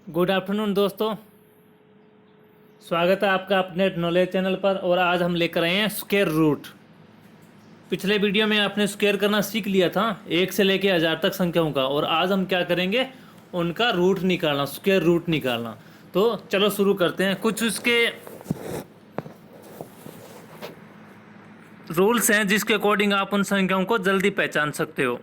Good afternoon दोस्तों। स्वागत है आपका अपने नॉलेज चैनल पर। और आज हम लेकर आए हैं स्क्वायर रूट। पिछले वीडियो में आपने स्क्वायर करना सीख लिया था, 1 से लेकर 1000 तक संख्याओं का। और आज हम क्या करेंगे, उनका रूट निकालना, स्क्वायर रूट निकालना। तो चलो शुरू करते हैं। कुछ उसके रूल्स हैं जिसके अकॉर्डिंग आप उन संख्याओं को जल्दी पहचान सकते हो।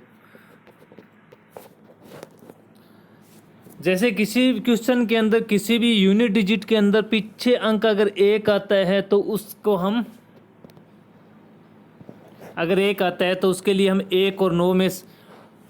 जैसे किसी क्वेश्चन के अंदर किसी भी यूनिट डिजिट के अंदर पीछे अंक अगर 1 आता है तो उसको हम, अगर 1 आता है तो उसके लिए हम 1 और 9 में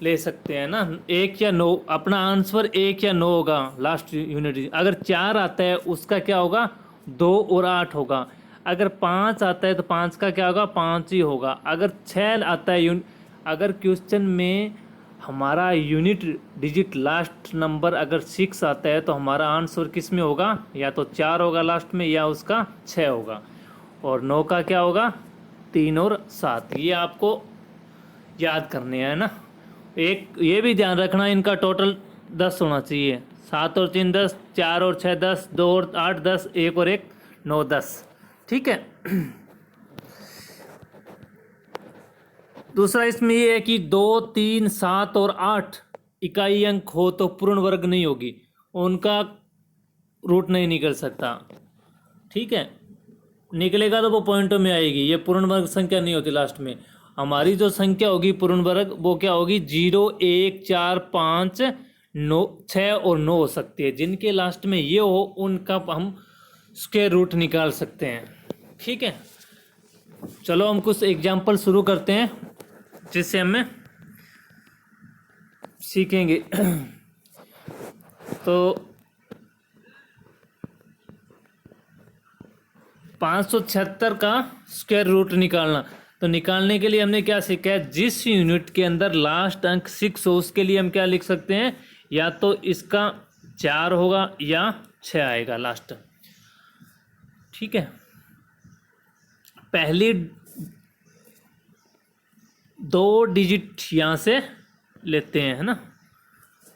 ले सकते हैं ना, 1 या 9। अपना आंसर 1 या 9 होगा लास्ट यूनिट डिजिट। अगर 4 आता है उसका क्या होगा, 2 और 8 होगा। अगर 5 आता है तो 5 का क्या होगा, 5 ही होगा। अगर 6 आता है, अगर क्वेश्चन में हमारा यूनिट डिजिट लास्ट नंबर अगर 6 आता है तो हमारा आंसर किस में होगा, या तो 4 होगा लास्ट में, या उसका 6 होगा। और 9 का क्या होगा, 3 और 7। ये आपको याद करने हैं ना। एक ये भी ध्यान रखना, इनका टोटल 10 होना चाहिए। 7 और 3 10, 4 और 6 10, 2 और 8 10, 1 और 1 9 10। ठीक है। दूसरा इसमें ये है कि 2 3 7 और 8 इकाई अंक हो तो पूर्ण वर्ग नहीं होगी, उनका रूट नहीं निकल सकता। ठीक है, निकलेगा तो वो पॉइंटों में आएगी, ये पूर्ण वर्ग संख्या नहीं होती। लास्ट में हमारी जो संख्या होगी पूर्ण वर्ग, वो क्या होगी, 0 1 4 5 9 6 और 9 हो सकती है। जिनके लास्ट में ये हो उनका हम स्क्वायर रूट निकाल सकते हैं। ठीक है, चलो हम कुछ एग्जाम्पल शुरू करते हैं जिससे हमें सीखेंगे। तो 576 का स्क्वायर रूट निकालना। तो निकालने के लिए हमने क्या सीखा है, जिस यूनिट के अंदर लास्ट अंक 6 हो उसके लिए हम क्या लिख सकते हैं, या तो इसका 4 होगा या 6 आएगा लास्ट। ठीक है, पहली 2 डिजिट यहाँ से लेते हैं, है ना।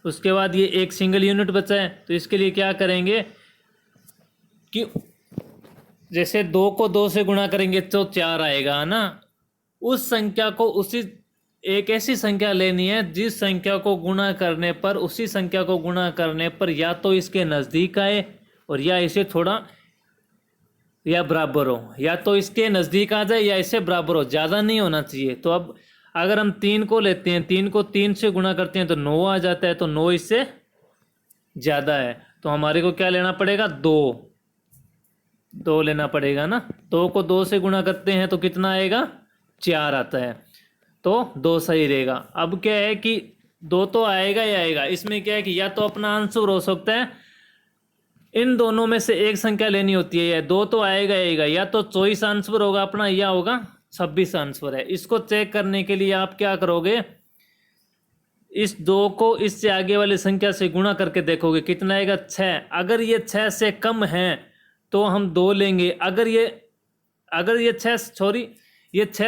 उसके बाद ये एक सिंगल यूनिट बचा है, तो इसके लिए क्या करेंगे कि जैसे 2 को 2 से गुणा करेंगे तो 4 आएगा, है ना। उस संख्या को, उसी एक ऐसी संख्या लेनी है जिस संख्या को गुणा करने पर, उसी संख्या को गुणा करने पर या तो इसके नज़दीक आए और या इसे थोड़ा या बराबर हो, या तो इसके नज़दीक आ जाए या इससे बराबर हो, ज़्यादा नहीं होना चाहिए। तो अब अगर हम 3 को लेते हैं, 3 को 3 से गुणा करते हैं तो 9 आ जाता है, तो 9 इससे ज़्यादा है, तो हमारे को क्या लेना पड़ेगा, 2 लेना पड़ेगा ना। 2 को 2 से गुणा करते हैं तो कितना आएगा, 4 आता है, तो 2 सही रहेगा। अब क्या है कि 2 तो आएगा ही आएगा। इसमें क्या है कि या तो अपना आंसर हो सकता है, इन दोनों में से एक संख्या लेनी होती है, या 2 तो आएगा आएगा, या तो 24 आंसर होगा अपना, या होगा 26 आंसर है। इसको चेक करने के लिए आप क्या करोगे, इस 2 को इससे आगे वाली संख्या से गुणा करके देखोगे कितना आएगा, 6। अगर ये 6 से कम है तो हम 2 लेंगे। अगर ये 6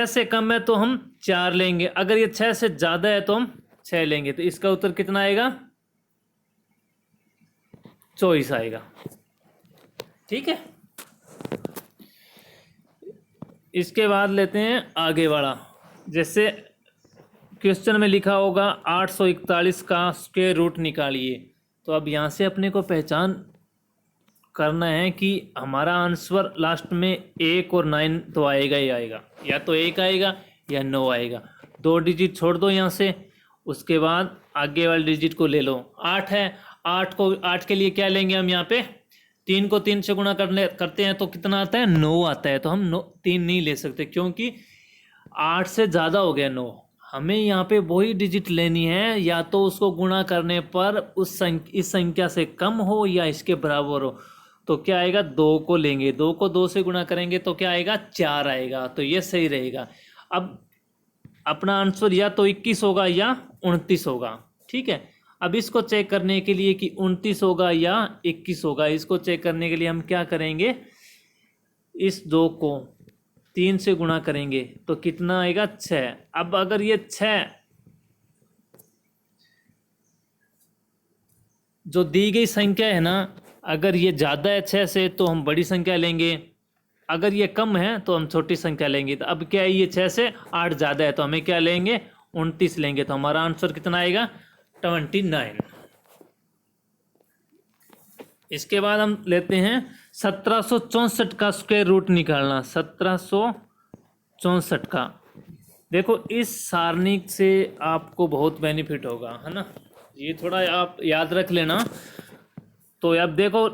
से कम है तो हम 4 लेंगे। अगर ये 6 से ज़्यादा है तो हम 6 लेंगे। तो इसका उत्तर कितना आएगा, 24 आएगा। ठीक है, इसके बाद लेते हैं आगे वाला। जैसे क्वेश्चन में लिखा होगा 841 का स्क्वायर रूट निकालिए। तो अब यहाँ से अपने को पहचान करना है कि हमारा आंसर लास्ट में 1 और 9 तो आएगा ही आएगा, या तो 1 आएगा या 9 आएगा। 2 डिजिट छोड़ दो यहाँ से, उसके बाद आगे वाले डिजिट को ले लो। 8 है, 8 के लिए क्या लेंगे हम, यहाँ पे 3 को 3 से गुणा करते हैं तो कितना आता है, 9 आता है। तो हम 3 नहीं ले सकते क्योंकि 8 से ज़्यादा हो गया 9। हमें यहाँ पे वही डिजिट लेनी है, या तो उसको गुणा करने पर इस संख्या से कम हो या इसके बराबर हो। तो क्या आएगा, 2 को लेंगे, 2 को 2 से गुणा करेंगे तो क्या आएगा, 4 आएगा। तो ये सही रहेगा। अब अपना आंसर या तो 21 होगा या 29 होगा। ठीक है, अब इसको चेक करने के लिए कि 29 होगा या 21 होगा, इसको चेक करने के लिए हम क्या करेंगे, इस 2 को 3 से गुणा करेंगे तो कितना आएगा, 6। अब अगर ये 6 जो दी गई संख्या है ना, अगर ये ज़्यादा है 6 से तो हम बड़ी संख्या लेंगे, अगर ये कम है तो हम छोटी संख्या लेंगे। तो अब क्या है, ये 6 से 8 ज़्यादा है तो हमें क्या लेंगे, 29 लेंगे। तो हमारा आंसर कितना आएगा, 29। इसके बाद हम लेते हैं 1764 का स्क्वायर रूट निकालना। 1764 का, देखो इस सारणी से आपको बहुत बेनिफिट होगा, है ना, ये थोड़ा आप याद रख लेना। तो अब देखो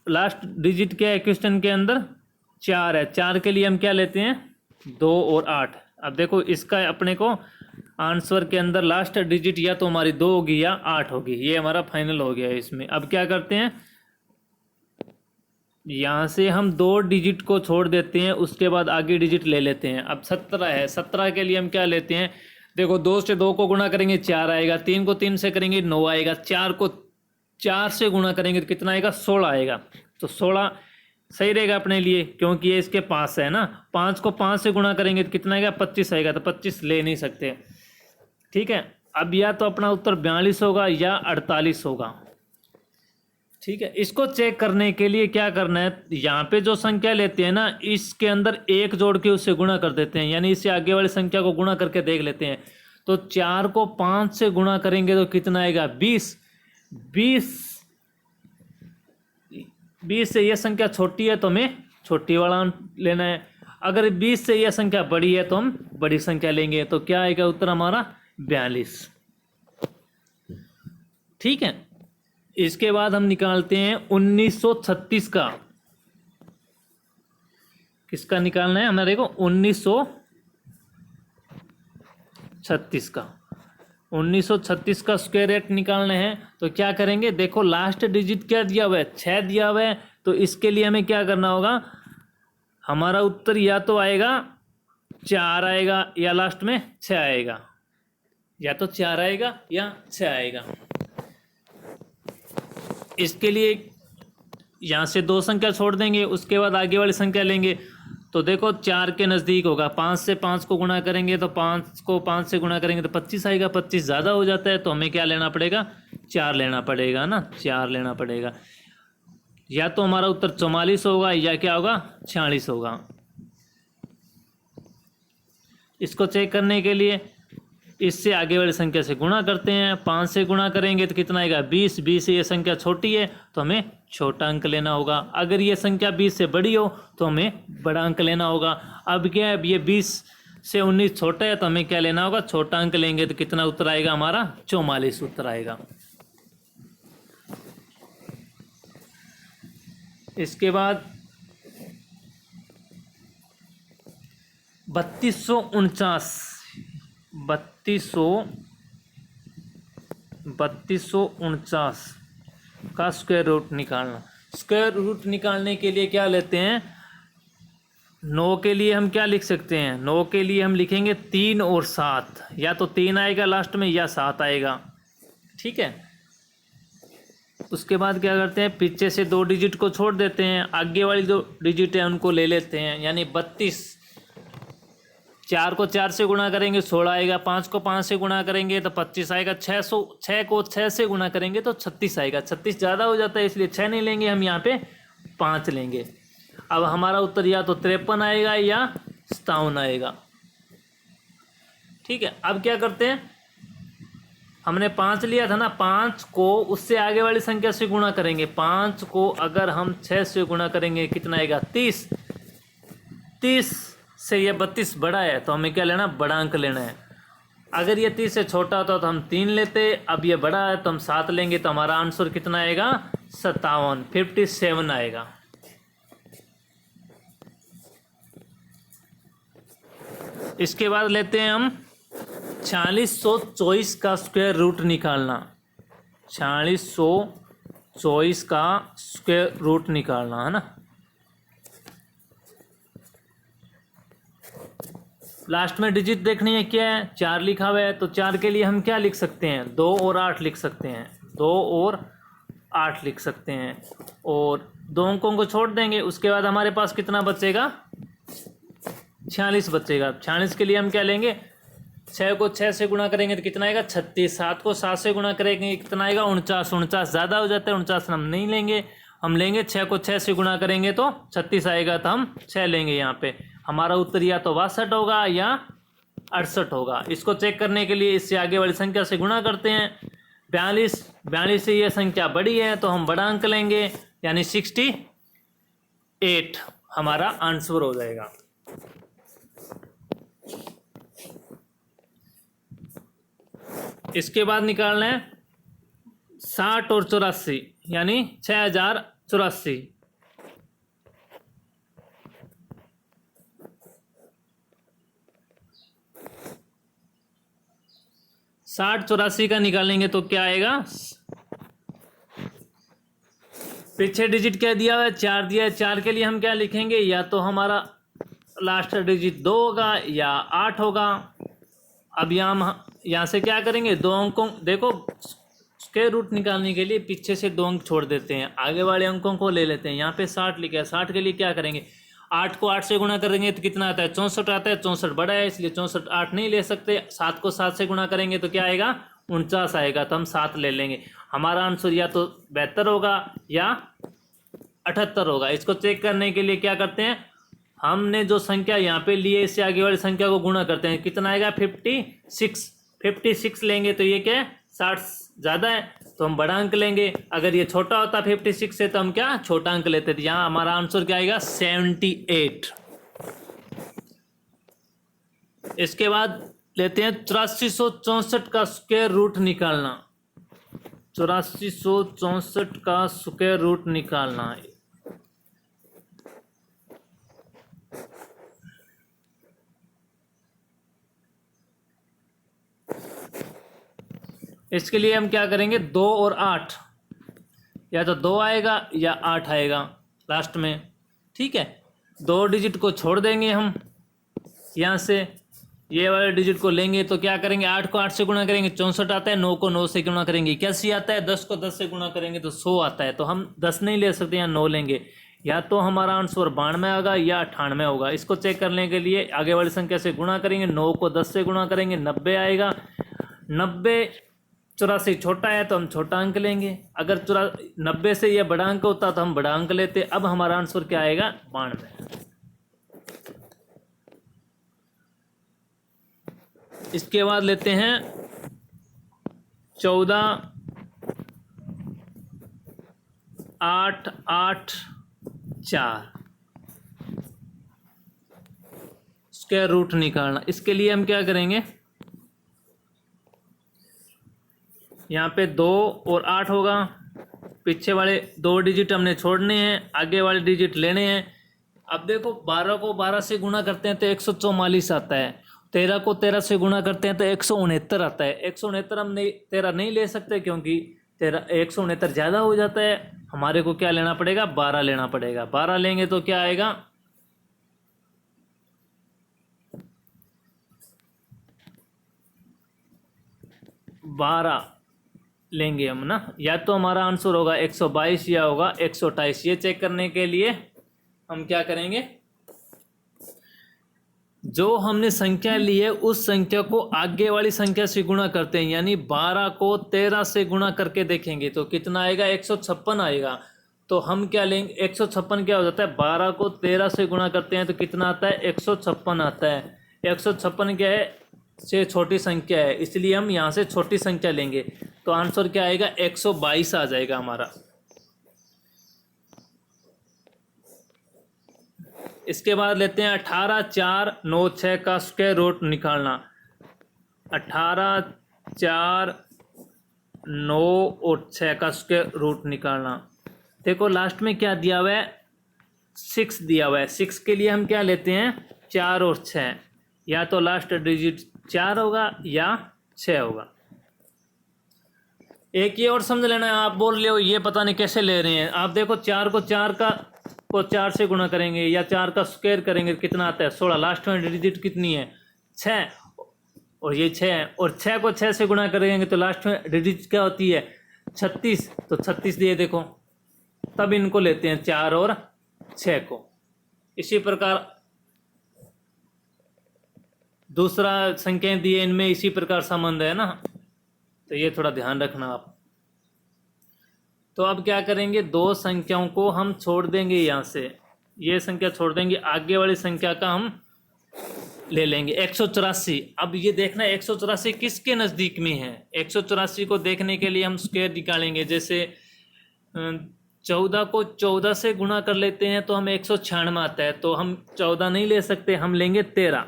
लास्ट डिजिट क्या है क्वेश्चन के अंदर, 4 है। 4 के लिए हम क्या लेते हैं, 2 और 8। अब देखो इसका अपने को आंसर के अंदर लास्ट डिजिट या तो हमारी 2 होगी या 8 होगी, ये हमारा फाइनल हो गया है इसमें। अब क्या करते हैं, यहाँ से हम 2 डिजिट को छोड़ देते हैं, उसके बाद आगे डिजिट ले लेते हैं। अब 17 है, 17 के लिए हम क्या लेते हैं, देखो 2 से 2 को गुणा करेंगे 4 आएगा, 3 को 3 से करेंगे 9 आएगा, 4 को 4 से गुणा करेंगे तो कितना आएगा, 16 आएगा। तो 16 सही रहेगा अपने लिए, क्योंकि ये इसके पास है ना। 5 को 5 से गुणा करेंगे तो कितना आएगा, 25 आएगा। तो 25 ले नहीं सकते, ठीक है। अब या तो अपना उत्तर 42 होगा या 48 होगा, ठीक है। इसको चेक करने के लिए क्या करना है, यहाँ पे जो संख्या लेते हैं ना, इसके अंदर 1 जोड़ के उससे गुणा कर देते हैं, यानी इससे आगे वाली संख्या को गुणा करके देख लेते हैं। तो 4 को 5 से गुणा करेंगे तो कितना आएगा, 20। 20 से यह संख्या छोटी है तो हमें छोटी वाला लेना है, अगर 20 से यह संख्या बड़ी है तो हम बड़ी संख्या लेंगे। तो क्या आएगा उत्तर हमारा, 42, ठीक है। इसके बाद हम निकालते हैं 1936 का। किसका निकालना है हमारे को, 1936 का। 1936 का स्क्वायर रूट निकालना है। तो क्या करेंगे, देखो लास्ट डिजिट क्या दिया हुआ है, 6 दिया हुआ है। तो इसके लिए हमें क्या करना होगा, हमारा उत्तर या तो आएगा 4 आएगा या लास्ट में 6 आएगा, या तो 4 आएगा या 6 आएगा। इसके लिए यहाँ से 2 संख्या छोड़ देंगे, उसके बाद आगे वाली संख्या लेंगे। तो देखो 4 के नज़दीक होगा, 5 से 5 को गुणा करेंगे तो 5 को 5 से गुणा करेंगे तो 25 आएगा। 25 ज़्यादा हो जाता है तो हमें क्या लेना पड़ेगा, 4 लेना पड़ेगा ना, 4 लेना पड़ेगा। या तो हमारा उत्तर 44 होगा या क्या होगा, 46 होगा। इसको चेक करने के लिए इससे आगे वाली संख्या से गुणा करते हैं। 5 से गुणा करेंगे तो कितना आएगा, 20। 20 से ये संख्या छोटी है तो हमें छोटा अंक लेना होगा, अगर ये संख्या 20 से बड़ी हो तो हमें बड़ा अंक लेना होगा। अब क्या है, अब ये 20 से 19 छोटा है तो हमें क्या लेना होगा, छोटा अंक लेंगे। तो कितना उत्तर आएगा हमारा, 44 उत्तर आएगा। इसके बाद 3249 का स्क्वायर रूट निकालना। स्क्वायर रूट निकालने के लिए क्या लेते हैं, 9 के लिए हम क्या लिख सकते हैं, 9 के लिए हम लिखेंगे 3 और 7, या तो 3 आएगा लास्ट में या 7 आएगा, ठीक है। उसके बाद क्या करते हैं, पीछे से 2 डिजिट को छोड़ देते हैं, आगे वाली जो डिजिट है उनको ले लेते हैं, यानी 32। 4 को 4 से गुणा करेंगे 16 आएगा, 5 को 5 से गुणा करेंगे तो 25 आएगा, 6 को 6 से गुणा करेंगे तो 36 आएगा। 36 ज़्यादा हो जाता है इसलिए 6 नहीं लेंगे हम, यहाँ पे 5 लेंगे। अब हमारा उत्तर या तो 53 आएगा या 57 आएगा, ठीक है। अब क्या करते हैं, हमने 5 लिया था ना, 5 को उससे आगे वाली संख्या से गुणा करेंगे। 5 को अगर हम 6 से गुणा करेंगे कितना आएगा, 30। 30 से ये 32 बड़ा है तो हमें क्या लेना, बड़ा अंक लेना है। अगर ये 30 से छोटा होता तो हम 3 लेते, अब ये बड़ा है तो हम 7 लेंगे। तो हमारा आंसर कितना आएगा, 57, 57 आएगा। इसके बाद लेते हैं हम 4624 का स्क्वायर रूट निकालना। 4624 का स्क्वायर रूट निकालना है ना। लास्ट में डिजिट देखनी है क्या है, 4 लिखा हुआ है। तो 4 के लिए हम क्या लिख सकते हैं, 2 और 8 लिख सकते हैं, 2 और 8 लिख सकते हैं, और 2 अंकों को छोड़ देंगे। उसके बाद हमारे पास कितना बचेगा, 46 बचेगा। 46 के लिए हम क्या लेंगे, 6 को 6 से गुणा करेंगे तो कितना आएगा 36। 7 को 7 से गुणा करेंगे कितना आएगा 49। 49 ज़्यादा हो जाता है, 49 हम नहीं लेंगे, हम लेंगे 6 को 6 से गुणा करेंगे तो 36 आएगा, तो हम 6 लेंगे। यहाँ पे हमारा उत्तर या तो 62 होगा या 68 होगा। इसको चेक करने के लिए इससे आगे वाली संख्या से गुणा करते हैं। 42 से ये संख्या बड़ी है तो हम बड़ा अंक लेंगे, यानी 68 हमारा आंसर हो जाएगा। इसके बाद निकालना है 60 और 84, यानी 6084। साठ 84 का निकालेंगे तो क्या आएगा, पीछे डिजिट क्या दिया हुआ है 4 दिया है। 4 के लिए हम क्या लिखेंगे, या तो हमारा लास्ट डिजिट 2 होगा या 8 होगा। अब यहाँ से क्या करेंगे, 2 अंकों, देखो स्क्वायर रूट निकालने के लिए पीछे से 2 अंक छोड़ देते हैं, आगे वाले अंकों को ले लेते हैं। यहाँ पे 60 लिखा है, 60 के लिए क्या करेंगे, 8 को 8 से गुणा करेंगे तो कितना आता है 64 आता है। 64 बड़ा है इसलिए 64 8 नहीं ले सकते। 7 को 7 से गुणा करेंगे तो क्या आएगा 49 आएगा, तो हम 7 ले लेंगे। हमारा आंसर या तो 72 होगा या 78 होगा। इसको चेक करने के लिए क्या करते हैं, हमने जो संख्या यहाँ पे ली है इससे आगे वाली संख्या को गुणा करते हैं, कितना आएगा 56 लेंगे तो ये क्या है 60 ज़्यादा है तो हम बड़ा अंक लेंगे। अगर ये छोटा होता 56 से तो हम क्या छोटा अंक लेते थे। यहाँ हमारा आंसर क्या आएगा 78। इसके बाद लेते हैं 8464 का स्क्वायर रूट निकालना। 8464 का स्क्वायर रूट निकालना है। इसके लिए हम क्या करेंगे, 2 और 8, या तो 2 आएगा या 8 आएगा लास्ट में, ठीक है। 2 डिजिट को छोड़ देंगे हम, यहाँ से ये वाले डिजिट को लेंगे तो क्या करेंगे, 8 को 8 से गुणा करेंगे 64 आता है, 9 को 9 से गुणा करेंगे 81 आता है, 10 को 10 से गुणा करेंगे तो 100 आता है। तो हम 10 नहीं ले सकते, यहाँ 9 लेंगे। या तो हमारा आंसर 92 होगा या 98 होगा। इसको चेक करने के लिए आगे वाली संख्या से गुणा करेंगे, 9 को 10 से गुणा करेंगे 90 आएगा। 90 84 छोटा है तो हम छोटा अंक लेंगे। अगर 90 से यह बड़ा अंक होता तो हम बड़ा अंक लेते। अब हमारा आंसर क्या आएगा 92। इसके बाद लेते हैं 14 8 8 4 स्क्वायर रूट निकालना। इसके लिए हम क्या करेंगे, यहाँ पे 2 और 8 होगा, पीछे वाले 2 डिजिट हमने छोड़ने हैं, आगे वाले डिजिट लेने हैं। अब देखो 12 को 12 से गुणा करते हैं तो 144 आता है, 13 को 13 से गुणा करते हैं तो 169 आता है। 169 हम नहीं 13 नहीं ले सकते क्योंकि 169 ज़्यादा हो जाता है। हमारे को क्या लेना पड़ेगा 12 लेना पड़ेगा। 12 लेंगे तो क्या आएगा 12 लेंगे हम ना, या तो हमारा आंसर होगा 122 या होगा 128। ये चेक करने के लिए हम क्या करेंगे, जो हमने संख्या ली है उस संख्या को आगे वाली संख्या से गुणा करते हैं, यानी 12 को 13 से गुणा करके देखेंगे तो कितना आएगा 156 आएगा। तो हम क्या लेंगे 156 क्या हो जाता है, 12 को 13 से गुणा करते हैं तो कितना आता है 156 आता है। 156 क्या है से छोटी संख्या है, इसलिए हम यहाँ से छोटी संख्या लेंगे तो आंसर क्या आएगा 122 आ जाएगा हमारा। इसके बाद लेते हैं 18 4 9 6 का स्क्वायर रूट निकालना। 18 4 9 और 6 का स्क्वायर रूट निकालना। देखो लास्ट में क्या दिया हुआ है 6 दिया हुआ है। 6 के लिए हम क्या लेते हैं 4 और 6, या तो लास्ट डिजिट 4 होगा या 6 होगा। एक ये और समझ लेना है, आप बोल रहे हो ये पता नहीं कैसे ले रहे हैं। आप देखो 4 को 4 से गुणा करेंगे या 4 का स्क्वायर करेंगे कितना आता है 16। लास्ट में डिजिट कितनी है 6 और ये 6 है, और 6 को 6 से गुणा करेंगे तो लास्ट में डिजिट क्या होती है 36। तो 36 दिए देखो, तब इनको लेते हैं 4 और 6 को। इसी प्रकार दूसरा संख्याएं दिए इनमें इसी प्रकार संबंध है ना, तो ये थोड़ा ध्यान रखना आप। तो अब क्या करेंगे, दो संख्याओं को हम छोड़ देंगे यहाँ से, ये संख्या छोड़ देंगे, आगे वाली संख्या का हम ले लेंगे 184। अब ये देखना 184 किसके नज़दीक में है। 184 को देखने के लिए हम स्क्वायर निकालेंगे। जैसे 14 को 14 से गुणा कर लेते हैं तो हमें 196 आता है, तो हम 14 नहीं ले सकते, हम लेंगे 13।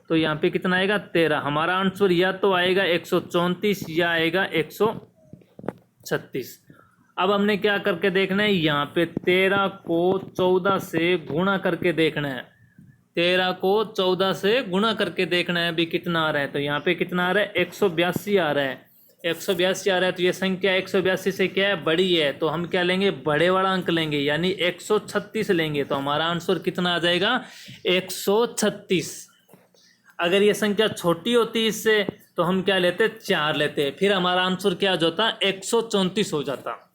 तो यहाँ पे कितना आएगा 13। हमारा आंसर या तो आएगा 134 या आएगा 136। अब हमने क्या करके देखना है, यहाँ पे 13 को 14 से गुणा करके देखना है। 13 को 14 से गुणा करके देखना है अभी कितना आ रहा है। तो यहाँ पे कितना आ रहा है 182 आ रहा है। 182 आ रहा है तो ये संख्या 182 से क्या है, बड़ी है, तो हम क्या लेंगे, बड़े वाला अंक लेंगे, यानी 136 लेंगे। तो हमारा आंसर कितना आ जाएगा 136। अगर ये संख्या छोटी होती इससे तो हम क्या लेते, 4 लेते, फिर हमारा आंसर क्या हो जाता, 134 हो जाता।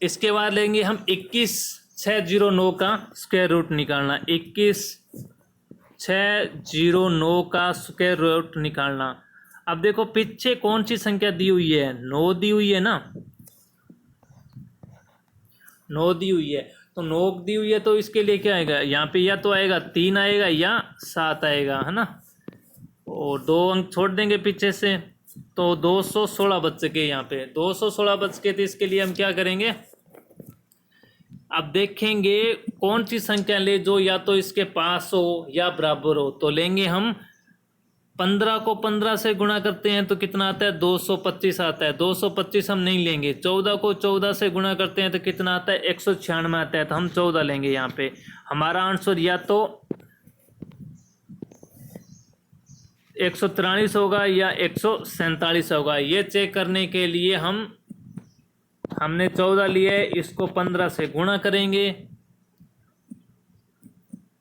इसके बाद लेंगे हम 21609 का स्क्वायर रूट निकालना। 21609 का स्क्वायर रूट निकालना। अब देखो पीछे कौन सी संख्या दी हुई है, 9 दी हुई है ना, 9 दी हुई है। तो 9 दी हुई है तो इसके लिए क्या आएगा, यहाँ पे या तो आएगा 3 आएगा या 7 आएगा, है ना। और 2 अंक छोड़ देंगे पीछे से, तो 216 बच सके। यहाँ पे 216 बच के, तो इसके लिए हम क्या करेंगे, अब देखेंगे कौन सी संख्या ले जो या तो इसके पास हो या बराबर हो। तो लेंगे हम 15 को 15 से गुणा करते हैं तो कितना आता है, 225 आता है। 225 हम नहीं लेंगे। 14 को 14 से गुणा करते हैं तो कितना आता है, 196 आता है, तो हम 14 लेंगे। यहाँ पे हमारा आंसर या तो 143 होगा या 147 होगा। ये चेक करने के लिए हमने 14 लिए, इसको 15 से गुणा करेंगे,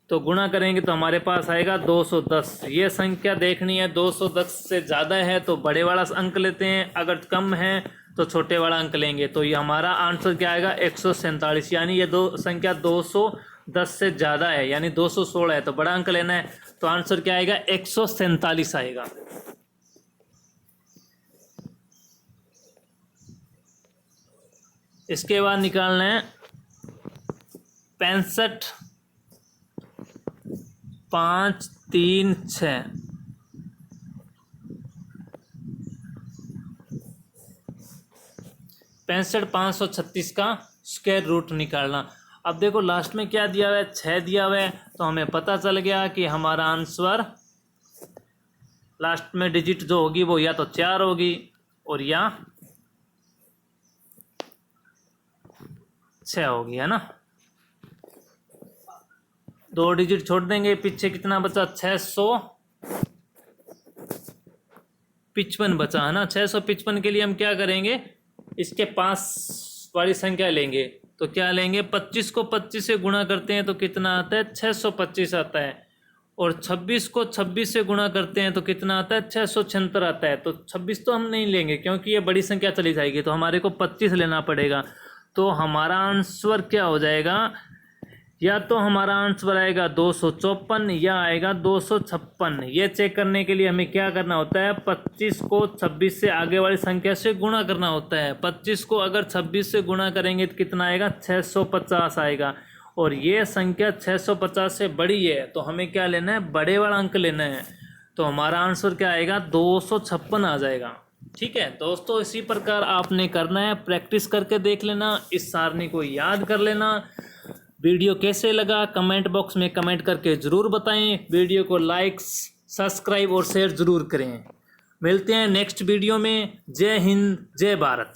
तो गुणा करेंगे तो हमारे पास आएगा 210। ये संख्या देखनी है 210 से ज़्यादा है तो बड़े वाला अंक लेते हैं, अगर कम है तो छोटे वाला अंक लेंगे। तो ये हमारा आंसर क्या आएगा 147, यानी ये संख्या 210 से ज़्यादा है, यानी 216 है, तो बड़ा अंक लेना है। तो आंसर क्या आएगा 147 आएगा। इसके बाद निकालना है 65 5 3 6। 65 536 का स्क्वायर रूट निकालना। अब देखो लास्ट में क्या दिया हुआ है, 6 दिया हुआ है, तो हमें पता चल गया कि हमारा आंसर लास्ट में डिजिट जो होगी वो या तो 4 होगी और या 6 होगी, है ना। 2 डिजिट छोड़ देंगे, पीछे कितना बचा, 655 बचा, है ना। 655 के लिए हम क्या करेंगे, इसके पास वाली संख्या लेंगे। तो क्या लेंगे, 25 को 25 से गुणा करते हैं तो कितना आता है, 625 आता है। और 26 को 26 से गुणा करते हैं तो कितना आता है, 676 आता है। तो 26 तो हम नहीं लेंगे क्योंकि ये बड़ी संख्या चली जाएगी, तो हमारे को 25 लेना पड़ेगा। तो हमारा आंसर क्या हो जाएगा, या तो हमारा आंसर आएगा 254 या आएगा 256। ये चेक करने के लिए हमें क्या करना होता है, 25 को 26 से आगे वाली संख्या से गुणा करना होता है। 25 को अगर 26 से गुणा करेंगे तो कितना आएगा, 650 आएगा। और ये संख्या 650 से बड़ी है तो हमें क्या लेना है, बड़े वाला अंक लेना है। तो हमारा आंसर क्या आएगा, 256 आ जाएगा। ठीक है दोस्तों, इसी प्रकार आपने करना है, प्रैक्टिस करके देख लेना, इस सारणी को याद कर लेना। वीडियो कैसे लगा कमेंट बॉक्स में कमेंट करके ज़रूर बताएं। वीडियो को लाइक, सब्सक्राइब और शेयर ज़रूर करें। मिलते हैं नेक्स्ट वीडियो में। जय हिंद, जय भारत।